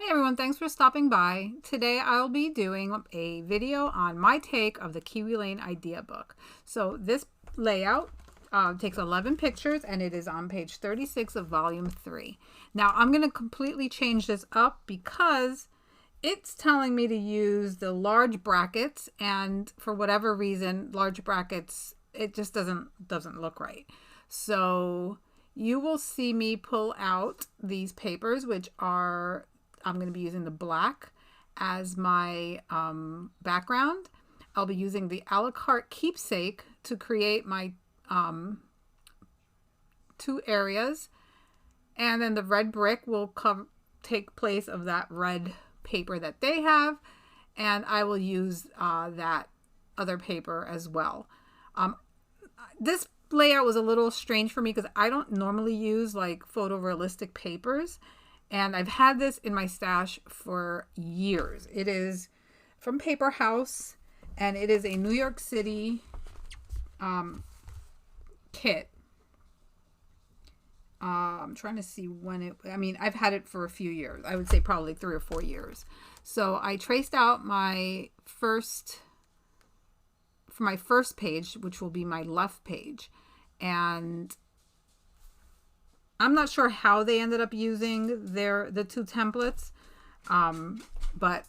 Hey everyone, thanks for stopping by. Today I'll be doing a video on my take of the Kiwi Lane Idea Book. So this layout takes 11 pictures and it is on page 36 of volume 3. Now I'm going to completely change this up because it's telling me to use the large brackets, and for whatever reason, large brackets, it just doesn't look right. So you will see me pull out these papers, which are, I'm going to be using the black as my background. I'll be using the a la carte keepsake to create my two areas. And then the red brick will take place of that red paper that they have. And I will use that other paper as well. This layout was a little strange for me because I don't normally use like photorealistic papers. And I've had this in my stash for years. It is from Paper House, and it is a New York City kit. I'm trying to see when I've had it for a few years. I would say probably 3 or 4 years. So I traced out for my first page, which will be my left page. And I'm not sure how they ended up using the two templates, but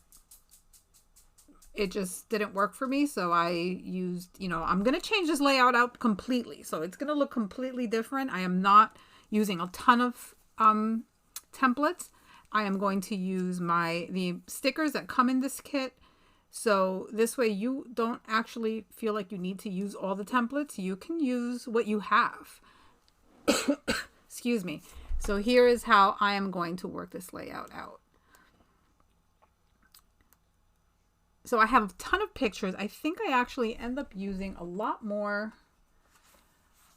it just didn't work for me. So I used, I'm going to change this layout out completely. So it's going to look completely different. I am not using a ton of templates. I am going to use the stickers that come in this kit. So this way you don't actually feel like you need to use all the templates. You can use what you have. Excuse me. So here is how I am going to work this layout out. So I have a ton of pictures. I think I actually end up using a lot more.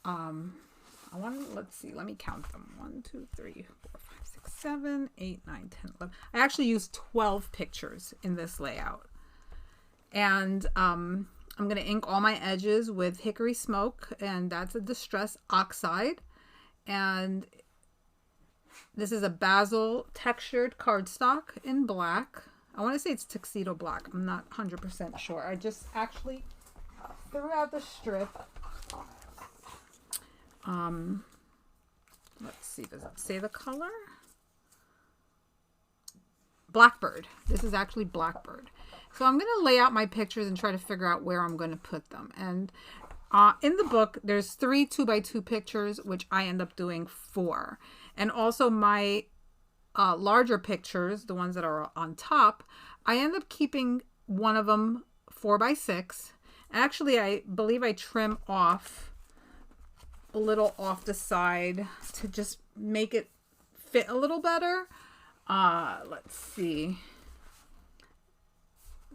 Let's see, let me count them. 1, 2, 3, 4, 5, 6, 7, 8, 9, 10, 11. I actually used 12 pictures in this layout. And I'm going to ink all my edges with Hickory Smoke, and that's a Distress Oxide. And this is a basil textured cardstock in black. I want to say it's tuxedo black. I'm not 100% sure. I just actually threw out the strip. Let's see, does it say the color? Blackbird. This is actually Blackbird. So I'm going to lay out my pictures and try to figure out where I'm going to put them. And in the book, there's 3 2x2 pictures, which I end up doing 4. And also my larger pictures, the ones that are on top, I end up keeping one of them 4x6. Actually, I believe I trim off a little off the side to just make it fit a little better. Let's see.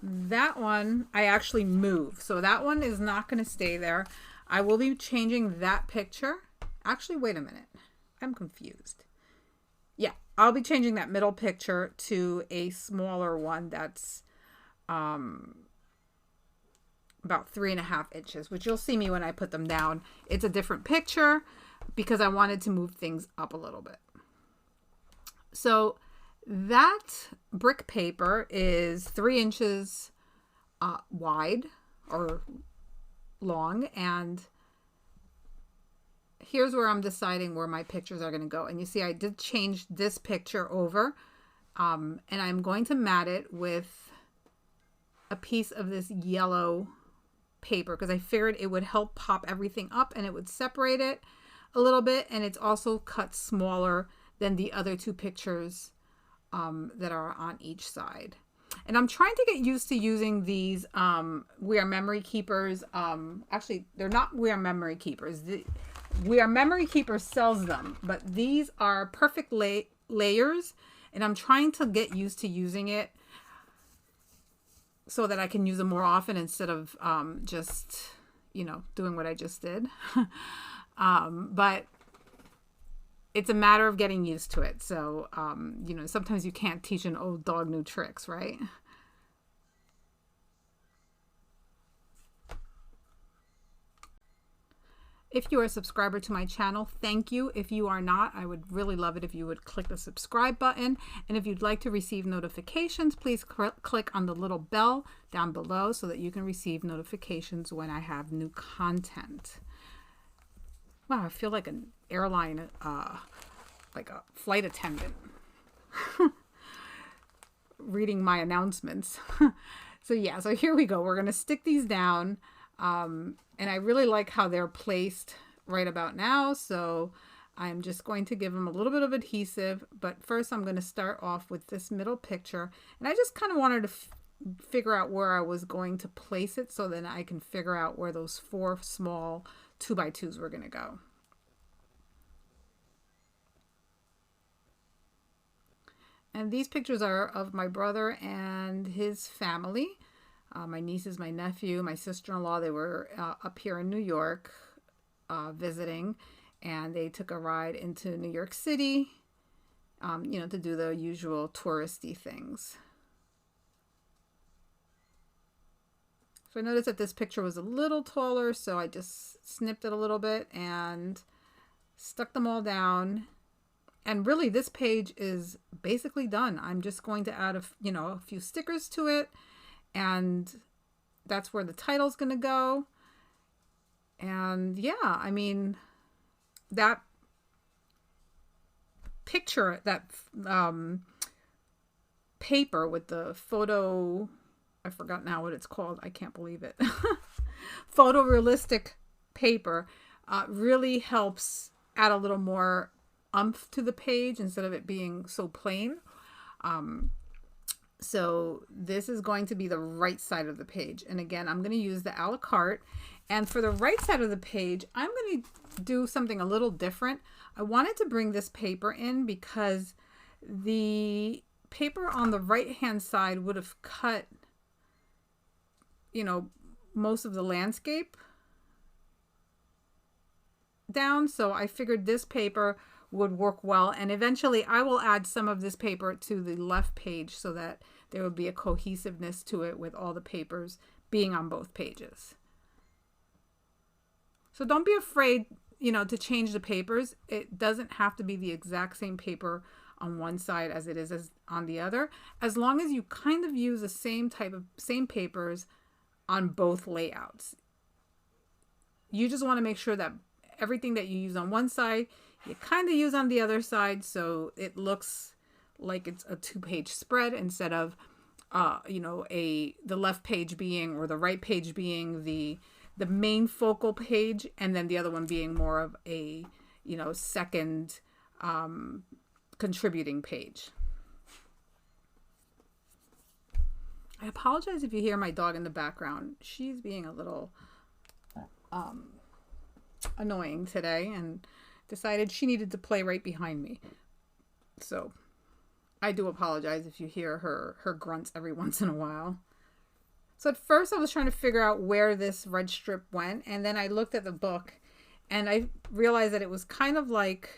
That one I actually move. So that one is not going to stay there. I will be changing that picture. Actually, wait a minute. I'm confused. Yeah, I'll be changing that middle picture to a smaller one that's about 3.5 inches, which you'll see me when I put them down. It's a different picture because I wanted to move things up a little bit. So that brick paper is 3 inches wide or long, and here's where I'm deciding where my pictures are going to go. And you see I did change this picture over, and I'm going to mat it with a piece of this yellow paper because I figured it would help pop everything up and it would separate it a little bit, and it's also cut smaller than the other 2 pictures that are on each side. And I'm trying to get used to using these We Are Memory Keepers. Actually, they're not We Are Memory Keepers. We Are Memory Keepers sells them, but these are perfect layers, and I'm trying to get used to using it so that I can use them more often instead of just, doing what I just did. But it's a matter of getting used to it. So, sometimes you can't teach an old dog new tricks, right? If you are a subscriber to my channel, thank you. If you are not, I would really love it if you would click the subscribe button. And if you'd like to receive notifications, please click on the little bell down below so that you can receive notifications when I have new content. Wow, I feel like an airline, like a flight attendant reading my announcements. So yeah, so here we go. We're going to stick these down. And I really like how they're placed right about now. So I'm just going to give them a little bit of adhesive. But first I'm going to start off with this middle picture. And I just kind of wanted to figure out where I was going to place it so then I can figure out where those 4 small 2x2s were going to go. And these pictures are of my brother and his family. My nieces, my nephew, my sister-in-law, they were up here in New York visiting, and they took a ride into New York City, you know, to do the usual touristy things. So I noticed that this picture was a little taller, so I just snipped it a little bit and stuck them all down. And really, this page is basically done. I'm just going to add a few stickers to it. And that's where the title's going to go. And yeah, I mean, that picture, that paper with the photo, I forgot now what it's called. I can't believe it. Photorealistic paper really helps add a little more oomph to the page instead of it being so plain. So this is going to be the right side of the page. And again, I'm going to use the a la carte. And for the right side of the page, I'm going to do something a little different. I wanted to bring this paper in because the paper on the right-hand side would have cut, you know, most of the landscape down. So I figured this paper would work well, and eventually I will add some of this paper to the left page so that there will be a cohesiveness to it with all the papers being on both pages. So don't be afraid, you know, to change the papers. It doesn't have to be the exact same paper on one side as it is as on the other, as long as you kind of use the same papers on both layouts. You just want to make sure that everything that you use on one side you kind of use on the other side, so it looks like it's a 2-page spread instead of, you know, the left page being, or the right page being the main focal page, and then the other one being more of a, you know, second contributing page. I apologize if you hear my dog in the background. She's being a little annoying today, and decided she needed to play right behind me. So I do apologize if you hear her grunts every once in a while. So at first I was trying to figure out where this red strip went, and then I looked at the book and I realized that it was kind of like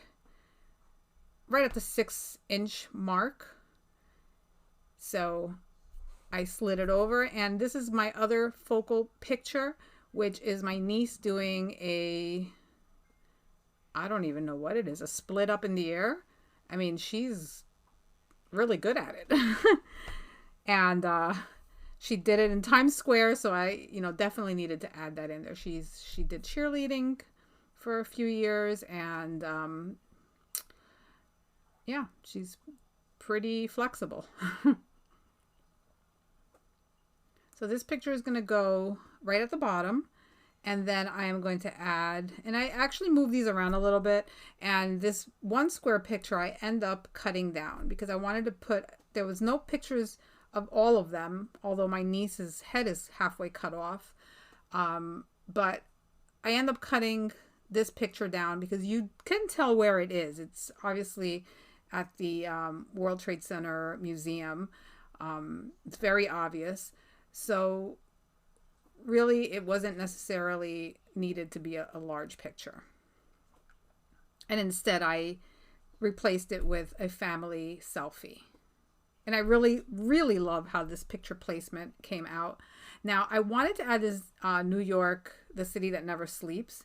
right at the 6-inch mark. So I slid it over, and this is my other focal picture, which is my niece doing a, I don't even know what it is, a split up in the air. I mean, she's really good at it. And she did it in Times Square, so I, you know, definitely needed to add that in there. She did cheerleading for a few years, and yeah, she's pretty flexible. So this picture is going to go right at the bottom. And then I am going to add, and I actually move these around a little bit, and this one square picture I end up cutting down because I wanted to put, there was no pictures of all of them, although my niece's head is halfway cut off. But I end up cutting this picture down because you can tell where it is. It's obviously at the World Trade Center Museum. It's very obvious. So really, it wasn't necessarily needed to be a large picture. And instead, I replaced it with a family selfie. And I really, really love how this picture placement came out. Now, I wanted to add this New York, the city that never sleeps,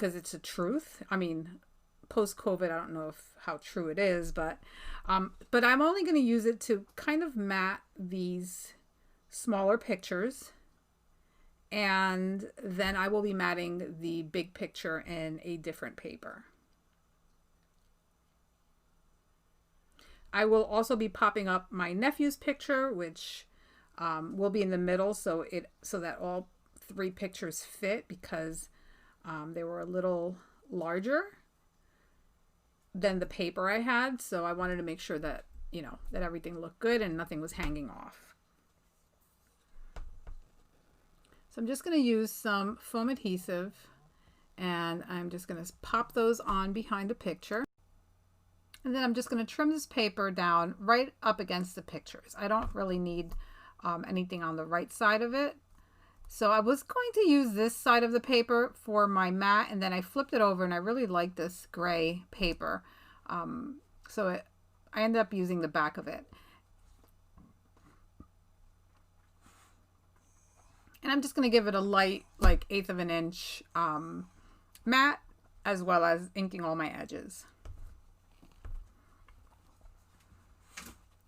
because it's the truth. I mean, post-COVID, I don't know how true it is, but I'm only going to use it to kind of mat these smaller pictures, and then I will be matting the big picture in a different paper. I will also be popping up my nephew's picture, which will be in the middle, so that all 3 pictures fit, because they were a little larger than the paper I had, so I wanted to make sure that, you know, that everything looked good and nothing was hanging off. So I'm just going to use some foam adhesive, and I'm just going to pop those on behind the picture. And then I'm just going to trim this paper down right up against the pictures. I don't really need anything on the right side of it. So I was going to use this side of the paper for my mat, and then I flipped it over, and I really like this gray paper. I ended up using the back of it. And I'm just going to give it a light, like 1/8 of an inch mat, as well as inking all my edges.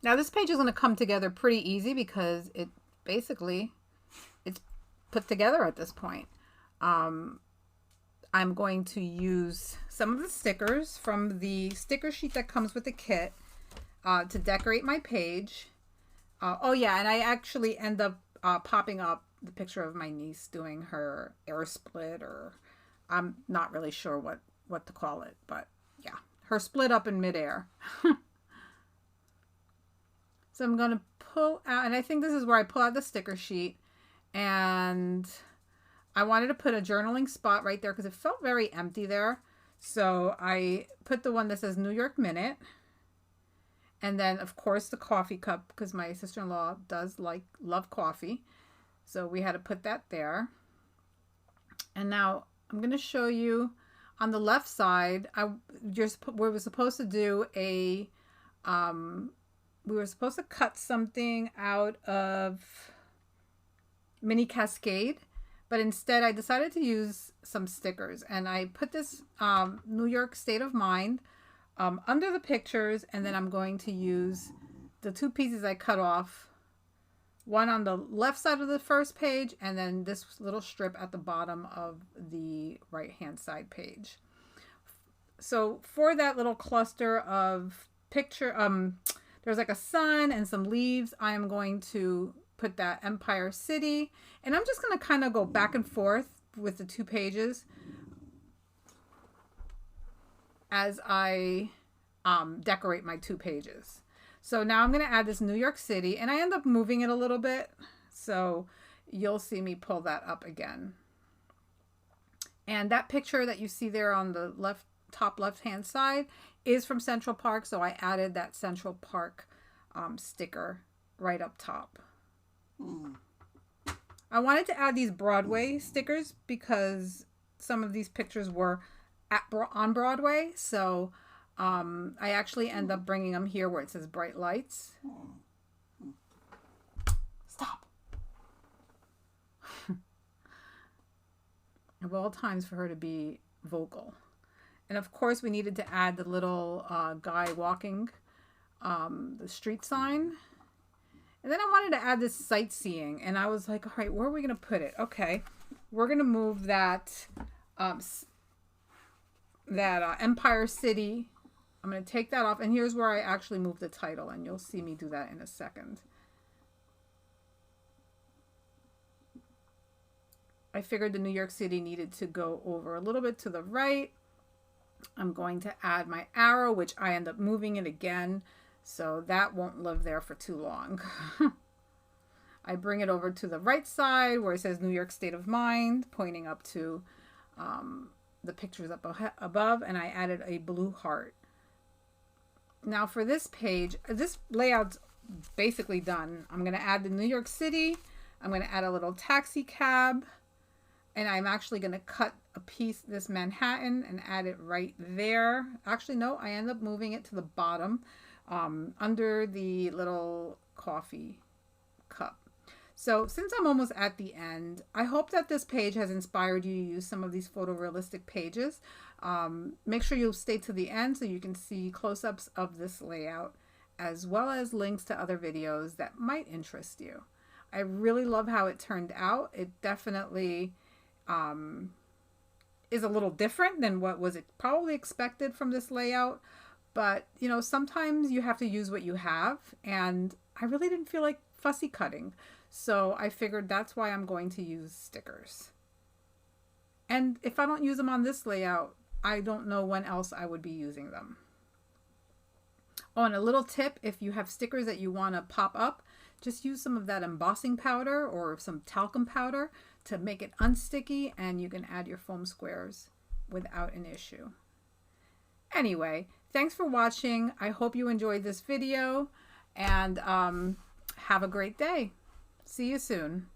Now this page is going to come together pretty easy because it's put together at this point. I'm going to use some of the stickers from the sticker sheet that comes with the kit to decorate my page. Oh yeah, and I actually end up popping up the picture of my niece doing her air split, or I'm not really sure what to call it, but yeah, her split up in midair. So I'm going to pull out, and I think this is where I pull out the sticker sheet, and I wanted to put a journaling spot right there because it felt very empty there. So I put the one that says New York Minute, and then of course the coffee cup, because my sister-in-law does love coffee. So we had to put that there. And now I'm going to show you on the left side, we were supposed to do a, we were supposed to cut something out of Mini Cascade, but instead I decided to use some stickers, and I put this New York State of Mind under the pictures, and then I'm going to use the 2 pieces I cut off, one on the left side of the first page, and then this little strip at the bottom of the right hand side page. So for that little cluster of picture, there's like a sun and some leaves, I am going to put that Empire City, and I'm just going to kind of go back and forth with the 2 pages as I decorate my 2 pages. So now I'm going to add this New York City, and I end up moving it a little bit, so you'll see me pull that up again. And that picture that you see there on the top left hand side is from Central Park, so I added that Central Park sticker right up top. I wanted to add these Broadway stickers because some of these pictures were on Broadway, so I actually end up bringing them here where it says Bright Lights. Stop. Of all times for her to be vocal. And of course we needed to add the little guy walking the street sign. And then I wanted to add this sightseeing, and I was like, all right, where are we going to put it? Okay, we're going to move that Empire City. I'm going to take that off, and here's where I actually move the title, and you'll see me do that in a second. I figured the New York City needed to go over a little bit to the right. I'm going to add my arrow, which I end up moving it again, so that won't live there for too long. I bring it over to the right side where it says New York State of Mind, pointing up to the pictures up above, and I added a blue heart. Now for this page, this layout's basically done. I'm going to add the New York City. I'm going to add a little taxi cab, and I'm actually going to cut a piece, this Manhattan, and add it right there. Actually, no, I end up moving it to the bottom under the little coffee cup. So since I'm almost at the end, I hope that this page has inspired you to use some of these photorealistic pages. Make sure you stay to the end so you can see close-ups of this layout, as well as links to other videos that might interest you. I really love how it turned out. It definitely is a little different than what was probably expected from this layout. But, you know, sometimes you have to use what you have, and I really didn't feel like fussy cutting. So I figured that's why I'm going to use stickers. And if I don't use them on this layout, I don't know when else I would be using them. Oh, and a little tip, if you have stickers that you want to pop up, just use some of that embossing powder or some talcum powder to make it unsticky, and you can add your foam squares without an issue. Anyway, thanks for watching. I hope you enjoyed this video, and have a great day. See you soon.